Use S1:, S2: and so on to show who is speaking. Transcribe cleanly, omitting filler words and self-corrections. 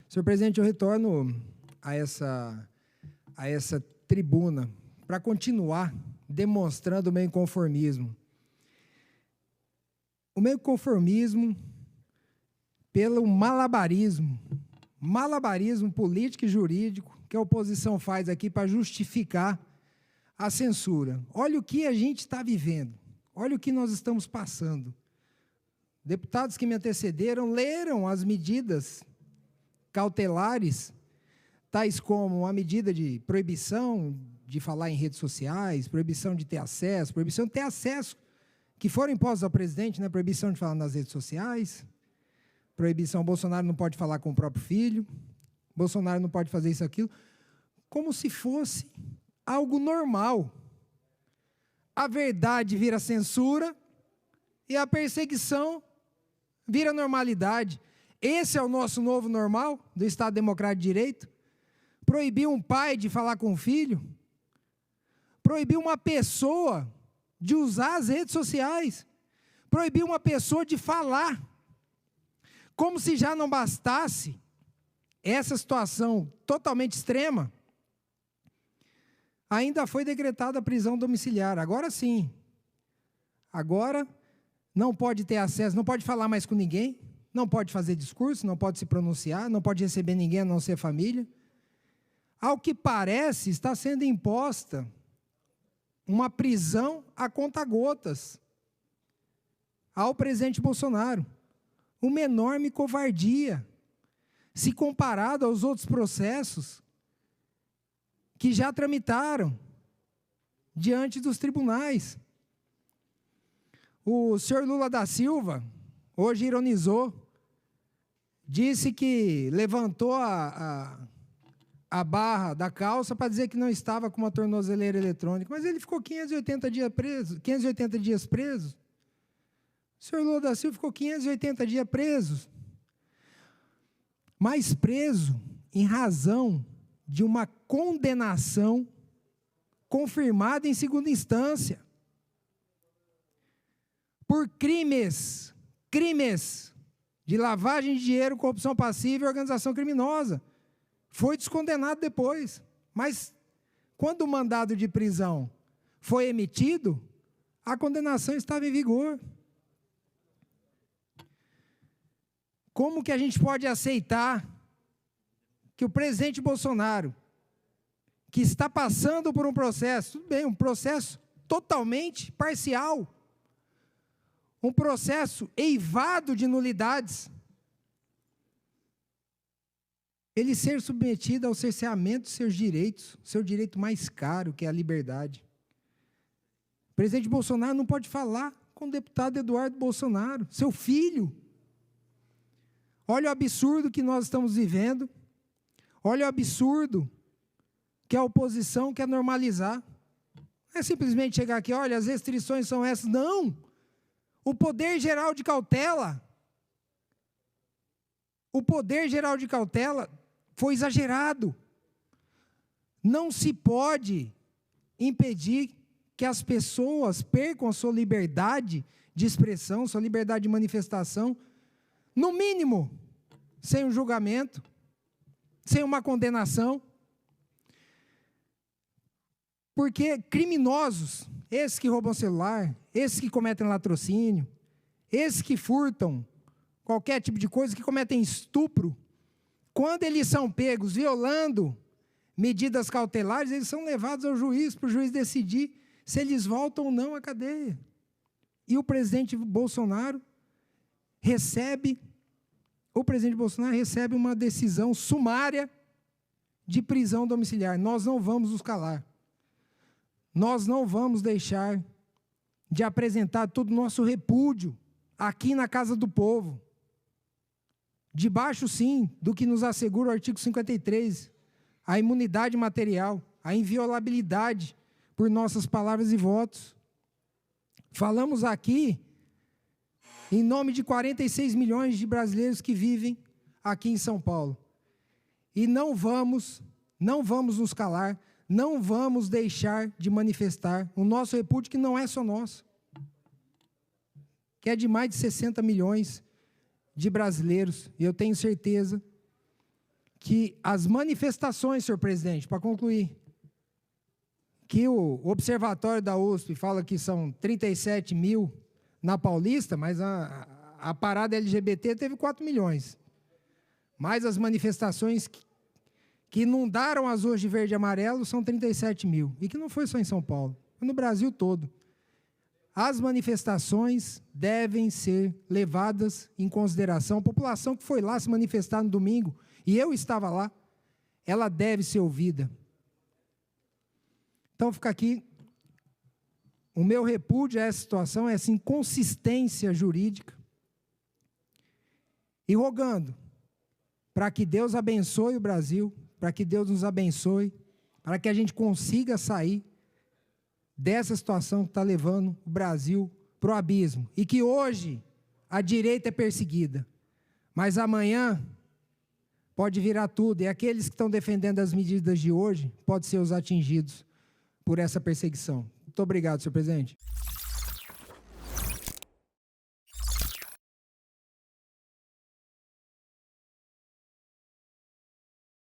S1: Senhor presidente, eu retorno a essa tribuna para continuar demonstrando o meu inconformismo. O meu inconformismo pelo malabarismo político e jurídico que a oposição faz aqui para justificar a censura. Olha o que a gente está vivendo, olha o que nós estamos passando. Deputados que me antecederam leram as medidas cautelares, tais como a medida de proibição de falar em redes sociais, proibição de ter acesso, que foram impostas ao presidente, né? Proibição de falar nas redes sociais, proibição, Bolsonaro não pode falar com o próprio filho, Bolsonaro não pode fazer isso, aquilo, como se fosse algo normal. A verdade vira censura e a perseguição vira normalidade. Esse é o nosso novo normal do Estado Democrático de Direito? Proibir um pai de falar com o filho? Proibir uma pessoa de usar as redes sociais? Proibir uma pessoa de falar? Como se já não bastasse essa situação totalmente extrema, ainda foi decretada a prisão domiciliar. Agora sim. Agora não pode ter acesso, não pode falar mais com ninguém, não pode fazer discurso, não pode se pronunciar, não pode receber ninguém a não ser família. Ao que parece, está sendo imposta uma prisão a conta-gotas ao presidente Bolsonaro. Uma enorme covardia, se comparado aos outros processos que já tramitaram diante dos tribunais. O senhor Lula da Silva hoje ironizou, disse que levantou a barra da calça para dizer que não estava com uma tornozeleira eletrônica, mas ele ficou 580 dias preso. O senhor Lula da Silva ficou 580 dias preso, mas preso em razão de uma condenação confirmada em segunda instância, por crimes de lavagem de dinheiro, corrupção passiva e organização criminosa. Foi descondenado depois, mas quando o mandado de prisão foi emitido, a condenação estava em vigor. Como que a gente pode aceitar que o presidente Bolsonaro, que está passando por um processo, tudo bem, um processo totalmente parcial, um processo eivado de nulidades, ele ser submetido ao cerceamento dos seus direitos, seu direito mais caro, que é a liberdade. O presidente Bolsonaro não pode falar com o deputado Eduardo Bolsonaro, seu filho. Olha o absurdo que nós estamos vivendo, olha o absurdo que a oposição quer normalizar. Não é simplesmente chegar aqui, olha, as restrições são essas. Não! O poder geral de cautela foi exagerado. Não se pode impedir que as pessoas percam a sua liberdade de expressão, sua liberdade de manifestação, no mínimo, sem um julgamento, sem uma condenação. Porque criminosos, esses que roubam celular, esses que cometem latrocínio, esses que furtam qualquer tipo de coisa, que cometem estupro, quando eles são pegos violando medidas cautelares, eles são levados ao juiz, para o juiz decidir se eles voltam ou não à cadeia. E o presidente Bolsonaro recebe uma decisão sumária de prisão domiciliar. Nós não vamos nos calar. Nós não vamos deixar de apresentar todo o nosso repúdio aqui na Casa do Povo. Debaixo, sim, do que nos assegura o artigo 53, a imunidade material, a inviolabilidade por nossas palavras e votos. Falamos aqui em nome de 46 milhões de brasileiros que vivem aqui em São Paulo. E não vamos nos calar, não vamos deixar de manifestar o nosso repúdio, que não é só nosso, que é de mais de 60 milhões de brasileiros. E eu tenho certeza que as manifestações, senhor presidente, para concluir, que o Observatório da USP fala que são 37 mil na Paulista, mas a parada LGBT teve 4 milhões. Mas as manifestações que inundaram as ruas de verde e amarelo são 37 mil. E que não foi só em São Paulo, foi no Brasil todo. As manifestações devem ser levadas em consideração. A população que foi lá se manifestar no domingo, e eu estava lá, ela deve ser ouvida. Então, fica aqui o meu repúdio a essa situação, essa inconsistência jurídica, e rogando para que Deus abençoe o Brasil, para que Deus nos abençoe, para que a gente consiga sair dessa situação que está levando o Brasil para o abismo. E que hoje a direita é perseguida, mas amanhã pode virar tudo, e aqueles que estão defendendo as medidas de hoje podem ser os atingidos por essa perseguição. Muito obrigado, senhor presidente.